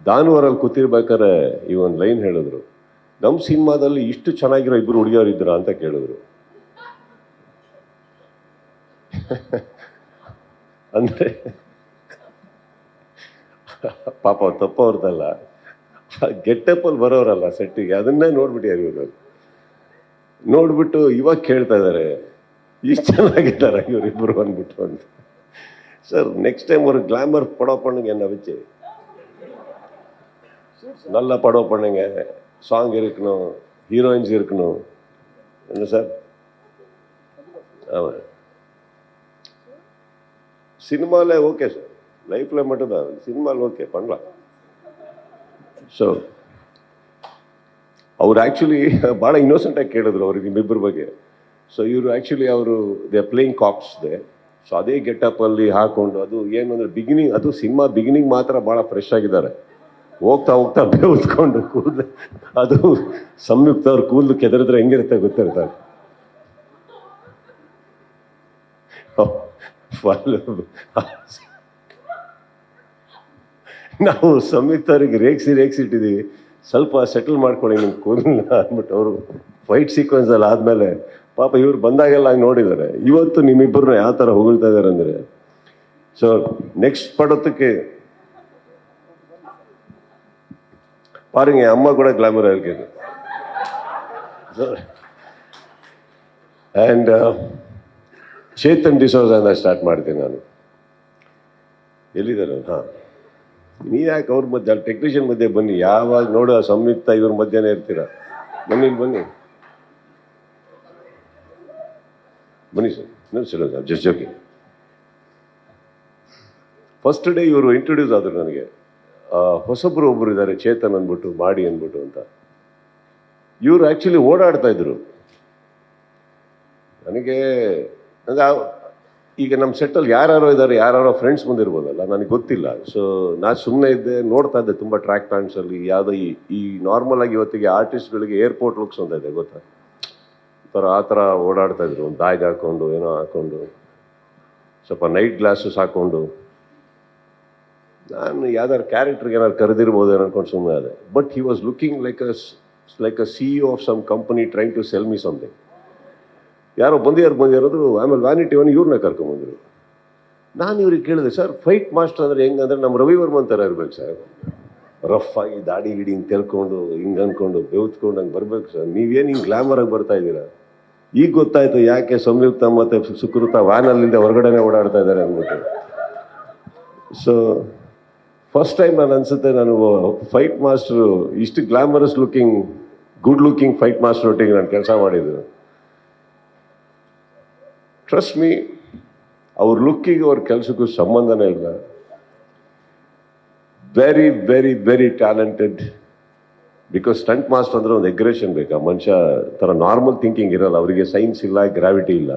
ದಾನವರಲ್ಲಿ ಕೂತಿರ್ಬೇಕಾದ್ರೆ ಈ ಒಂದು ಲೈನ್ ಹೇಳಿದ್ರು, ನಮ್ಮ ಸಿನಿಮಾದಲ್ಲಿ ಇಷ್ಟು ಚೆನ್ನಾಗಿರೋ ಇಬ್ಬರು ಹುಡುಗಿಯರು ಇದ್ರ ಅಂತ ಕೇಳಿದ್ರು. ಅಂದ್ರೆ ಪಾಪ ತಪ್ಪವ್ರದಲ್ಲ, ಗೆಟ್ಟಪ್ಪಲ್ಲಿ ಬರೋರಲ್ಲ ಸೆಟ್ಟಿಗೆ, ಅದನ್ನೇ ನೋಡ್ಬಿಟ್ಟಿದ್ದಾರೆ ಇವರು. ನೋಡ್ಬಿಟ್ಟು ಇವಾಗ ಕೇಳ್ತಾ ಇದ್ದಾರೆ ಇಷ್ಟು ಚೆನ್ನಾಗಿದ್ದಾರೆ ಇವರಿಬ್ಬರು ಅಂದ್ಬಿಟ್ಟು ಅಂತ. ಸರ್ ನೆಕ್ಸ್ಟ್ டைம் ஒரு கிளாமர் படம் பண்ணுங்க, என்ன வச்சு நல்ல படம் பண்ணுங்க, சாங் இருக்கணும், ஹீரோயின்ஸ் இருக்கணும், என்ன சார்? ஆமாம், சினிமாவில் ஓகே சார், லைஃப்பில் மட்டும்தான், சினிமாவில் ஓகே பண்ணலாம். ಸೊ ಅವ್ರು ಆ್ಯಕ್ಚುಲಿ ಭಾಳ ಇನ್ನೋಸೆಂಟಾಗಿ ಕೇಳಿದ್ರು ಅವ್ರಿಗೆ ನಿಮ್ಮಿಬ್ಬರ ಬಗ್ಗೆ. ಸೊ ಇವರು ಆ್ಯಕ್ಚುಲಿ ಅವರು ದೇ ಆರ್ ಪ್ಲೇಯಿಂಗ್ ಕಾಪ್ಸ್ದೆ. ಸೊ ಅದೇ ಗೆಟಪ್ಪಲ್ಲಿ ಹಾಕೊಂಡು, ಅದು ಏನು ಅಂದರೆ ಬಿಗಿನಿಂಗ್, ಅದು ಸಿನಿಮಾ ಬಿಗಿನಿಂಗ್ ಮಾತ್ರ ಭಾಳ ಫ್ರೆಶ್ ಆಗಿದ್ದಾರೆ. ಹೋಗ್ತಾ ಹೋಗ್ತಾ ಬೇವುತ್ಕೊಂಡು ಕೂದಲು, ಅದು ಸಂಯುಕ್ತ ಅವ್ರು ಕೂದಲು ಕೆದರಿದ್ರೆ ಹೆಂಗಿರುತ್ತೆ ಗೊತ್ತಿರ್ತಾರೆ. ನಾವು ಸಂಯುಕ್ತವ್ರಿಗೆ ರೇಗಿಸಿಟ್ಟಿದ್ದೀವಿ, ಸ್ವಲ್ಪ ಸೆಟಲ್ ಮಾಡ್ಕೊಳ್ಳಿ ನಿಮ್ಮ ಕೂದಲನ್ನ ಅಂದ್ಬಿಟ್ಟು. ಅವರು ಫೈಟ್ ಸೀಕ್ವೆನ್ಸಲ್ಲಿ ಆದಮೇಲೆ ಪಾಪ ಇವ್ರು ಬಂದಾಗೆಲ್ಲ ಹಂಗೆ ನೋಡಿದ್ದಾರೆ. ಇವತ್ತು ನಿಮ್ಮಿಬ್ಬರನ್ನ ಯಾವ ಥರ ಹೊಗಳ್ತಾ ಇದ್ದಾರೆ ಅಂದರೆ, ಸೊ ನೆಕ್ಸ್ಟ್ படத்துக்கு பாருங்க, அம்மா கூட கிளாமரா இருக்குது. ಆ್ಯಂಡ್ ಚೇತನ್ ಡಿಸೋಜಾನ ಸ್ಟಾರ್ಟ್ ಮಾಡ್ತೀನಿ ನಾನು. ಎಲ್ಲಿದ್ದಾರೆ? ಹಾಂ, ನೀ ಯಾಕೆ ಅವ್ರ ಮಧ್ಯೆ, ಅಲ್ಲಿ ಟೆಕ್ನಿಷಿಯನ್ ಮಧ್ಯೆ ಬನ್ನಿ. ಯಾವಾಗ ನೋಡು ಆ ಸಂಯುಕ್ತ ಇವ್ರ ಮಧ್ಯೆನೇ ಇರ್ತೀರ. ಬನ್ನಿ ಬನ್ನಿ ಬನ್ನಿ sir. Sir just joking. First day ಇವರು ಇಂಟ್ರೊಡ್ಯೂಸ್ ಆದರು ನನಗೆ. ಹೊಸಬ್ರು ಒಬ್ಬರು ಇದ್ದಾರೆ ಚೇತನ್ ಅಂದ್ಬಿಟ್ಟು, ಮಾಡಿ ಅಂದ್ಬಿಟ್ಟು ಅಂತ. ಇವರು ಆ್ಯಕ್ಚುಲಿ ಓಡಾಡ್ತಾ ಇದ್ರು. ನನಗೆ ಈಗ ನಮ್ಮ ಸೆಟ್ಟಲ್ಲಿ ಯಾರ್ಯಾರೋ ಇದ್ದಾರೆ, ಯಾರ್ಯಾರೋ ಫ್ರೆಂಡ್ಸ್ ಬಂದಿರ್ಬೋದಲ್ಲ, ನನಗೆ ಗೊತ್ತಿಲ್ಲ. ಸೊ ನಾನು ಸುಮ್ಮನೆ ಇದ್ದೆ, ನೋಡ್ತಾ ಇದ್ದೆ ತುಂಬ ಟ್ರ್ಯಾಕ್ ಪ್ಯಾಂಟ್ಸಲ್ಲಿ. ಯಾವುದೋ ಈ ನಾರ್ಮಲ್ ಆಗಿ ಇವತ್ತಿಗೆ ಆರ್ಟಿಸ್ಟ್ಗಳಿಗೆ ಏರ್ಪೋರ್ಟ್ ಲುಕ್ಸ್ ಅಂತ ಇದೆ ಗೊತ್ತಾ, ಆ ಥರ ಓಡಾಡ್ತಾ ಇದ್ರು. ಒಂದು ಬ್ಯಾಗ್ ಹಾಕ್ಕೊಂಡು, ಏನೋ ಹಾಕ್ಕೊಂಡು, ಸ್ವಲ್ಪ ನೈಟ್ ಗ್ಲಾಸಸ್ ಹಾಕ್ಕೊಂಡು. ನಾನು ಯಾವ್ದಾರು ಕ್ಯಾರೆಕ್ಟರ್ಗೆ ಏನಾದ್ರು ಕರೆದಿರ್ಬೋದು ಅನ್ಕೊಂಡು ಸುಮ್ಮನೆ ಅದೇ. But he was looking like a CEO of some company trying to sell me something. ಯಾರೋ ಬಂದಿರೋದ್ರು. ಆಮೇಲೆ ವ್ಯಾನಿಟಿ ಒನ್ ಇವ್ರನ್ನ ಕರ್ಕೊಂಬಂದರು. ನಾನು ಇವ್ರಿಗೆ ಕೇಳಿದೆ, ಸರ್ ಫೈಟ್ ಮಾಸ್ಟರ್ ಅಂದರೆ ಹೆಂಗಂದ್ರೆ ನಮ್ಮ ರವಿವರ್ಮನ್ ಥರ ಇರ್ಬೇಕು ಸರ್, ರಫ್ ಆಗಿ ದಾಡಿ ಗಿಡಿ ಹಿಂಗೆ ತೆರ್ಕೊಂಡು, ಹಿಂಗೆ ಅಂದ್ಕೊಂಡು ಬೆವ್ತ್ಕೊಂಡು ಹಂಗೆ ಬರ್ಬೇಕು ಸರ್. ನೀವೇನು ಹಿಂಗೆ ಗ್ಲಾಮರಾಗಿ ಬರ್ತಾ ಇದ್ದೀರಾ. ಈಗ ಗೊತ್ತಾಯ್ತು ಯಾಕೆ ಸಂಯುಕ್ತ ಮತ್ತು ಸುಕೃತ ವ್ಯಾನಲ್ಲಿಂದ ಹೊರಗಡೆನೆ ಓಡಾಡ್ತಾ ಇದ್ದಾರೆ ಅಂದ್ಬಿಟ್ಟು. ಸೊ ಫಸ್ಟ್ ಟೈಮ್ ನಾನು ಅನಿಸುತ್ತೆ, ನಾನು ಫೈಟ್ ಮಾಸ್ಟ್ರು ಇಷ್ಟು glamorous looking, good looking fight master ಒಟ್ಟಿಗೆ ನಾನು ಕೆಲಸ ಮಾಡಿದ್ದು. ಟ್ರಸ್ಟ್ ಮೀ, ಅವ್ರ ಲುಕ್ಕಿಗೆ ಅವ್ರ ಕೆಲಸಕ್ಕೂ ಸಂಬಂಧನೇ ಇಲ್ಲ. Very very very talented. Because stunt master ಅಂದರೆ ಒಂದು ಎಗ್ರೆಷನ್ ಬೇಕಾ, ಮನುಷ್ಯ ಥರ ನಾರ್ಮಲ್ ಥಿಂಕಿಂಗ್ ಇರಲ್ಲ. ಅವರಿಗೆ ಸೈನ್ಸ್ ಇಲ್ಲ, ಗ್ರಾವಿಟಿ ಇಲ್ಲ.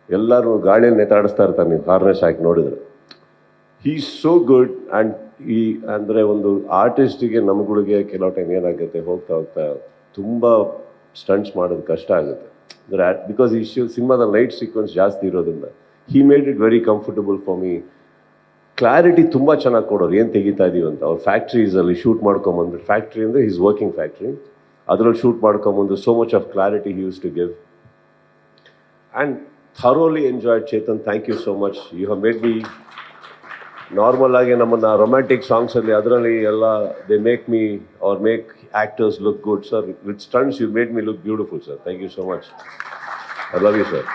ಎಲ್ಲರೂ ಗಾಳಿಯಲ್ಲಿ ನೇತಾಡಿಸ್ತಾ ಇರ್ತಾರೆ ನೀವು ಹಾರ್ನೆಸ್ ಹಾಕಿ ನೋಡಿದ್ರೆ. ಹೀ ಸೋ ಗುಡ್. ಆ್ಯಂಡ್ ಈ ಅಂದರೆ ಒಂದು ಆರ್ಟಿಸ್ಟಿಗೆ ನಮ್ಗಳಿಗೆ ಕೆಲವು ಟೈಮ್ ಏನಾಗುತ್ತೆ, ಹೋಗ್ತಾ ಹೋಗ್ತಾ ತುಂಬ ಸ್ಟಂಟ್ಸ್ ಮಾಡೋದು ಕಷ್ಟ ಆಗುತ್ತೆ. ಅಂದರೆ ಬಿಕಾಸ್ ಈ ಸಿನಿಮಾದ ಲೈಟ್ ಸೀಕ್ವೆನ್ಸ್ ಜಾಸ್ತಿ ಇರೋದ್ರಿಂದ he made it very comfortable for me. Clarity ತುಂಬ ಚೆನ್ನಾಗಿ ಕೊಡೋರು, ಏನು ತೆಗಿತಾ ಇದೀವಿ ಅಂತ. ಅವ್ರ ಫ್ಯಾಕ್ಟ್ರೀಸಲ್ಲಿ ಶೂಟ್ ಮಾಡ್ಕೊಂಬಂದು, ಫ್ಯಾಕ್ಟ್ರಿ ಅಂದರೆ ಹಿಸ್ ವರ್ಕಿಂಗ್ ಫ್ಯಾಕ್ಟ್ರಿ, ಅದರಲ್ಲಿ ಶೂಟ್ ಮಾಡ್ಕೊಂಬಂದು so much of clarity he use to give. And thoroughly enjoyed. Chetan, thank you so much. You have made me normal ಆಗಿ ನಮ್ಮನ್ನು ರೊಮ್ಯಾಂಟಿಕ್ ಸಾಂಗ್ಸಲ್ಲಿ ಅದರಲ್ಲಿ ಎಲ್ಲ they make me or make actors look good. Sir with stunts you made me look beautiful sir. Thank you so much. I love you sir.